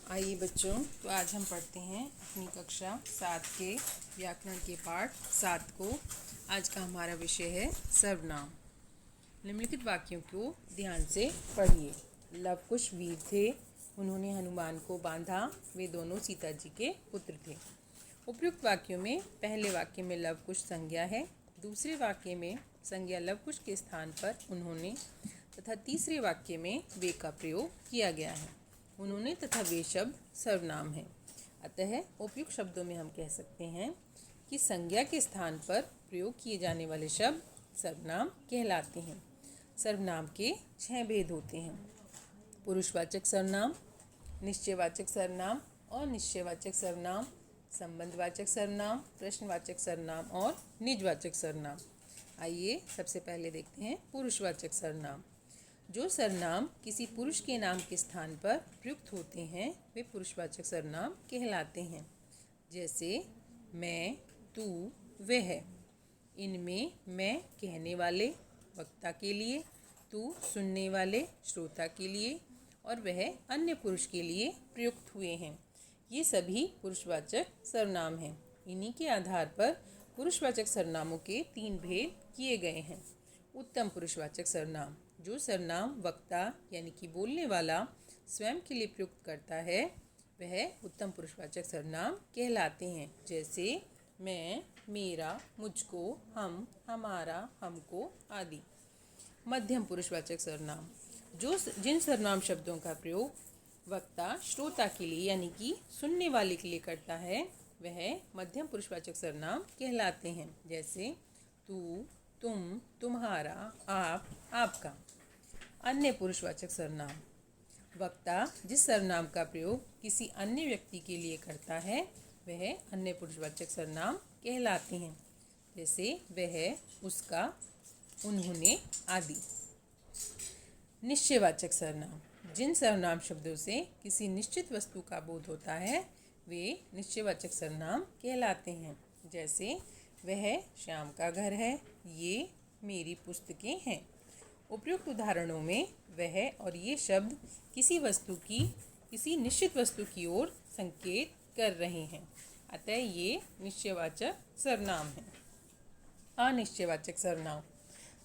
आइए बच्चों, तो आज हम पढ़ते हैं अपनी कक्षा 7 के व्याकरण के पाठ 7 को। आज का हमारा विषय है सर्वनाम। निम्नलिखित वाक्यों को ध्यान से पढ़िए। लव कुश वीर थे, उन्होंने हनुमान को बांधा, वे दोनों सीता जी के पुत्र थे। उपयुक्त वाक्यों में पहले वाक्य में लव कुश संज्ञा है, दूसरे वाक्य में संज्ञा लव कुश के स्थान पर उन्होंने तथा तीसरे वाक्य में वे का प्रयोग किया गया है। उन्होंने तथा वे शब्द सर्वनाम है। अतः उपयुक्त शब्दों में हम कह सकते हैं कि संज्ञा के स्थान पर प्रयोग किए जाने वाले शब्द सर्वनाम कहलाते हैं। सर्वनाम के 6 भेद होते हैं: पुरुषवाचक सर्वनाम, निश्चयवाचक सर्वनाम और निश्चयवाचक सर्वनाम, संबंधवाचक सर्वनाम, प्रश्नवाचक सर्वनाम और निजवाचक सर्वनाम। आइए सबसे पहले देखते हैं पुरुषवाचक सर्वनाम। जो सर्वनाम किसी पुरुष के नाम के स्थान पर प्रयुक्त होते हैं वे पुरुषवाचक सर्वनाम कहलाते हैं। जैसे मैं, तू, वह। इनमें मैं कहने वाले वक्ता के लिए, तू सुनने वाले श्रोता के लिए और वह अन्य पुरुष के लिए प्रयुक्त हुए हैं। ये सभी पुरुषवाचक सर्वनाम हैं। इन्हीं के आधार पर पुरुषवाचक सर्वनामों के 3 भेद किए गए हैं। उत्तम पुरुषवाचक सर्वनाम: जो सर्वनाम वक्ता यानी कि बोलने वाला स्वयं के लिए प्रयुक्त करता है वह उत्तम पुरुषवाचक सर्वनाम कहलाते हैं। जैसे मैं, मेरा, मुझको, हम, हमारा, हमको आदि। मध्यम पुरुषवाचक सर्वनाम: जिन सर्वनाम शब्दों का प्रयोग वक्ता श्रोता के लिए यानी कि सुनने वाले के लिए करता है वह मध्यम पुरुषवाचक सर्वनाम कहलाते हैं। जैसे तू, तुम, तुम्हारा, आप, आपका। अन्य पुरुषवाचक सर्वनाम: वक्ता जिस सर्वनाम का प्रयोग किसी अन्य व्यक्ति के लिए करता है वह अन्य पुरुषवाचक सर्वनाम कहलाते हैं। जैसे वह, उसका, उन्होंने आदि। निश्चयवाचक सर्वनाम: जिन सर्वनाम शब्दों से किसी निश्चित वस्तु का बोध होता है वे निश्चयवाचक सर्वनाम कहलाते हैं। जैसे वह श्याम का घर है, ये मेरी पुस्तकें हैं। उपयुक्त उदाहरणों में वह और ये शब्द किसी निश्चित वस्तु की ओर संकेत कर रहे हैं, अतः ये निश्चयवाचक सर्वनाम है। अनिश्चयवाचक सर्वनाम: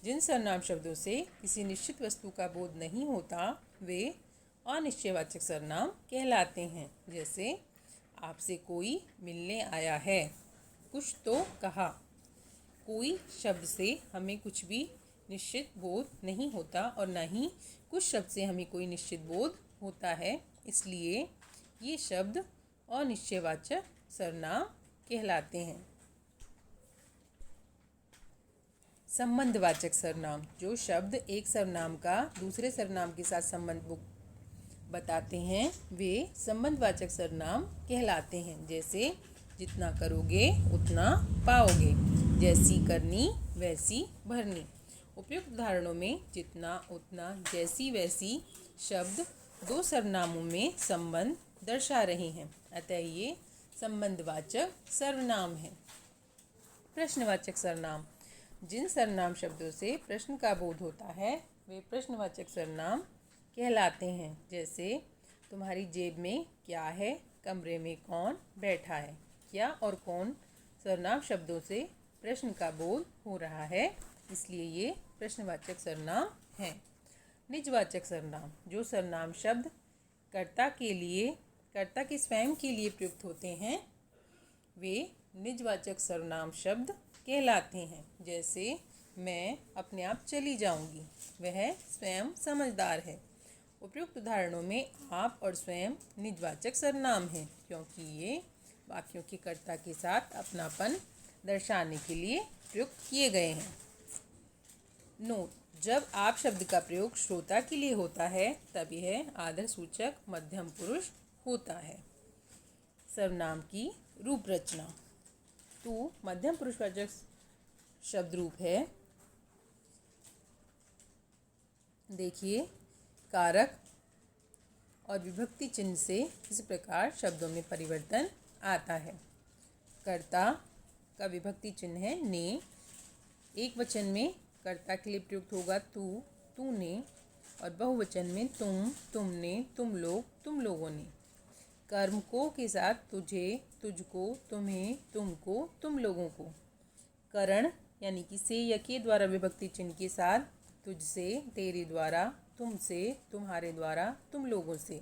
जिन सर्वनाम शब्दों से किसी निश्चित वस्तु का बोध नहीं होता वे अनिश्चयवाचक सर्वनाम कहलाते हैं। जैसे आपसे कोई मिलने आया है, कुछ तो कहा। कोई शब्द से हमें कुछ भी निश्चित बोध नहीं होता और न ही कुछ शब्द से हमें कोई निश्चित बोध होता है, इसलिए ये शब्द अनिश्चयवाचक सर्वनाम कहलाते हैं। संबंधवाचक सर्वनाम: जो शब्द एक सर्वनाम का दूसरे सर्वनाम के साथ संबंध बताते हैं वे संबंधवाचक सर्वनाम कहलाते हैं। जैसे जितना करोगे उतना पाओगे, जैसी करनी वैसी भरनी। उपयुक्त उदाहरणों में जितना, उतना, जैसी, वैसी शब्द 2 सर्वनामों में संबंध दर्शा रहे हैं, अतः ये संबंधवाचक सर्वनाम है। प्रश्नवाचक सर्वनाम: जिन सर्वनाम शब्दों से प्रश्न का बोध होता है वे प्रश्नवाचक सर्वनाम कहलाते हैं। जैसे तुम्हारी जेब में क्या है, कमरे में कौन बैठा है। क्या और कौन सर्वनाम शब्दों से प्रश्न का बोध हो रहा है, इसलिए ये प्रश्नवाचक सर्वनाम है। निजवाचक सर्वनाम: जो सर्वनाम शब्द कर्ता के स्वयं के लिए प्रयुक्त होते हैं वे निजवाचक सर्वनाम शब्द कहलाते हैं। जैसे मैं अपने आप चली जाऊंगी, वह स्वयं समझदार है। उपयुक्त उदाहरणों में आप और स्वयं निजवाचक सर्वनाम हैं क्योंकि ये वाक्यों के कर्ता के साथ अपनापन दर्शाने के लिए प्रयुक्त किए गए हैं। नोट: जब आप शब्द का प्रयोग श्रोता के लिए होता है तब यह आदरसूचक मध्यम पुरुष होता है। सर्वनाम की रूप रचना: तू मध्यम पुरुषवाचक शब्द रूप है। देखिए, कारक और विभक्ति चिन्ह से इस प्रकार शब्दों में परिवर्तन आता है। कर्ता का विभक्ति चिन्ह है ने। एक वचन में कर्ता के लिए प्रयुक्त होगा तू, तूने, और बहुवचन में तुम, तुमने, तुम लोग, तुम लोगों ने। कर्म को के साथ तुझे, तुझको, तुम्हें, तुमको, तुम लोगों को। करण यानी कि से या के द्वारा विभक्ति चिन्ह के साथ तुझसे, तेरे द्वारा, तुमसे, तुम्हारे द्वारा, तुम लोगों से।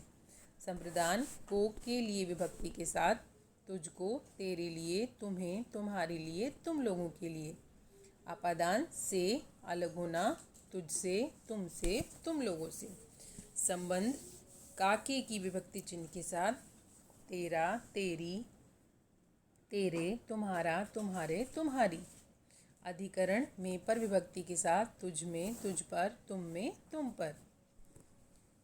संप्रदान को के लिए विभक्ति के साथ तुझको, तेरे लिए, तुम्हें, तुम्हारे लिए, तुम लोगों के लिए। अपादान से अलग होना तुझसे, तुमसे, तुम लोगों से। संबंध काके की विभक्ति चिन्ह के साथ तेरा, तेरी, तेरे, तुम्हारा, तुम्हारे, तुम्हारी। अधिकरण में पर विभक्ति के साथ तुझ में, तुझ पर, तुम में, तुम पर।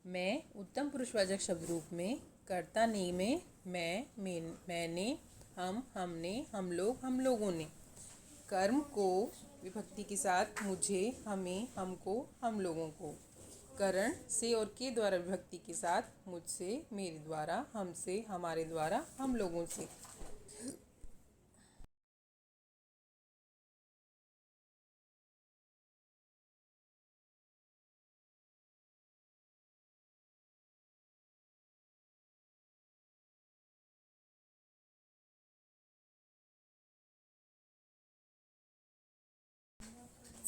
मैं उत्तम पुरुषवाचक शब्द रूप में कर्ता ने में मैंने, हम, हमने, हम लोग, हम लोगों ने। कर्म को विभक्ति के साथ मुझे, हमें, हमको, हम लोगों को। करण से और के द्वारा विभक्ति के साथ मुझसे, मेरे द्वारा, हमसे, हमारे द्वारा, हम लोगों से।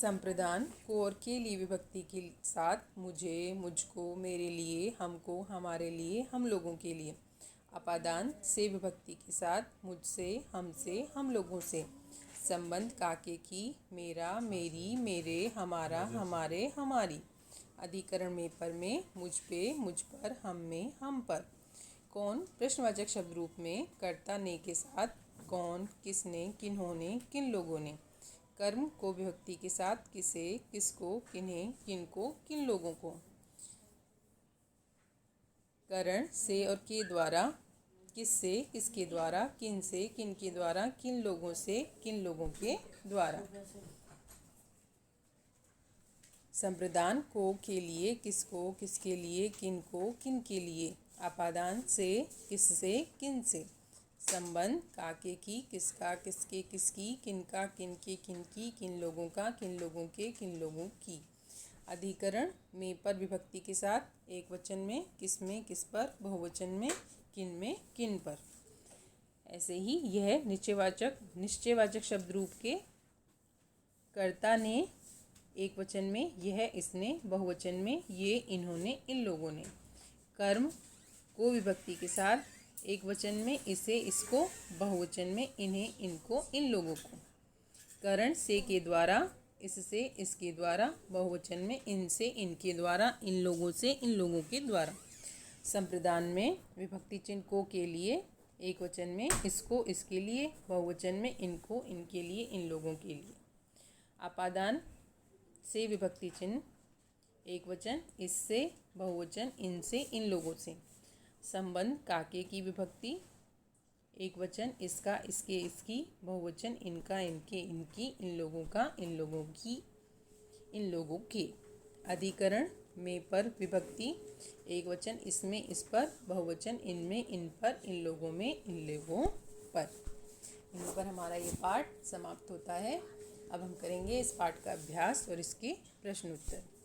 संप्रदान को और के लिए विभक्ति के साथ मुझे, मुझको, मेरे लिए, हमको, हमारे लिए, हम लोगों के लिए। अपादान से विभक्ति के साथ मुझसे, हमसे, हम लोगों से। संबंध काके की मेरा, मेरी, मेरे, हमारा, हमारे, हमारी। अधिकरण में पर में मुझ पे, मुझ पर, हम में, हम पर। कौन प्रश्नवाचक शब्द रूप में कर्ता ने के साथ कौन, किसने, किन्होंने, किन लोगों ने। कर्म को विभक्ति के साथ किसे, किसको, किन्हें, किनको, किन लोगों को। करण से और के द्वारा किससे, किसके द्वारा, किन से, किन के द्वारा, किन लोगों से, किन लोगों के द्वारा। संप्रदान को के लिए, किसको, किसके लिए, किनको, किन के लिए। अपादान से किससे, किन से। संबंध काके की किसका, किसके, किसकी, किनका, किनके, किनकी, किन लोगों का, किन लोगों के, किन लोगों की। अधिकरण में पर विभक्ति के साथ एक वचन में किस में, किस पर, बहुवचन में किन पर। ऐसे ही यह निश्चयवाचक शब्द रूप के कर्ता ने एक वचन में, यह, इसने, बहुवचन में ये, इन्होंने, इन लोगों ने। कर्म को विभक्ति के साथ एक वचन में इसे, इसको, बहुवचन में इन्हें, इनको, इन लोगों को। करण से के द्वारा इससे, इसके द्वारा, बहुवचन में इनसे, इनके द्वारा, इन लोगों से, इन लोगों के द्वारा। संप्रदान में विभक्ति चिन्ह को के लिए एक वचन में इसको, इसके लिए, बहुवचन में इनको, इनके लिए, इन लोगों के लिए। अपादान से विभक्ति चिन्ह एक वचन इससे, बहुवचन इनसे, इन लोगों से। संबंध काके की विभक्ति एक वचन इसका, इसके, इसकी, बहुवचन इनका, इनके, इनकी, इन लोगों का, इन लोगों की, इन लोगों के। अधिकरण में पर विभक्ति एक वचन इसमें, इस पर, बहुवचन इनमें, इन पर, इन लोगों में, इन लोगों पर। इन पर हमारा ये पाठ समाप्त होता है। अब हम करेंगे इस पाठ का अभ्यास और इसके प्रश्न उत्तर।